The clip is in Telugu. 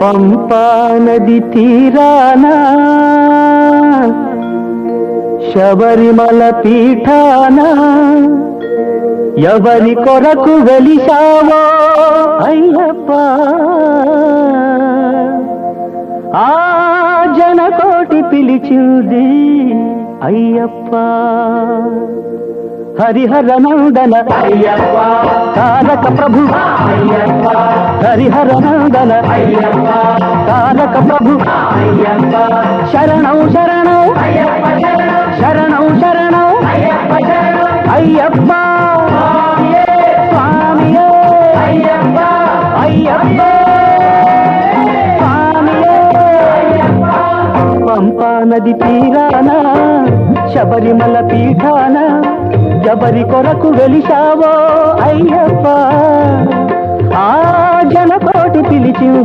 పంపా నది తీరానా శబరిమల పీఠాన ఎవరి కొరకు వెలిశావో అయ్యప్ప ఆ జనకోటి పిలిచింది అయ్యప్ప హరిహర నందన అయ్యప్ప తారక ప్రభు అయ్యప్ప హరిహర నందన అయ్యప్ప తారక ప్రభు అయ్యప్ప శరణం శరణం అయ్యప్ప శరణం శరణం అయ్యప్ప అయ్యప్ప స్వామియే అయ్యప్ప అయ్యప్ప స్వామియే పంపా నది తీరాన శబరిమల పీఠాన ఎవరి కొరకు వెలిశావో అయ్యప్ప ఆ జనకోటి పిలిచి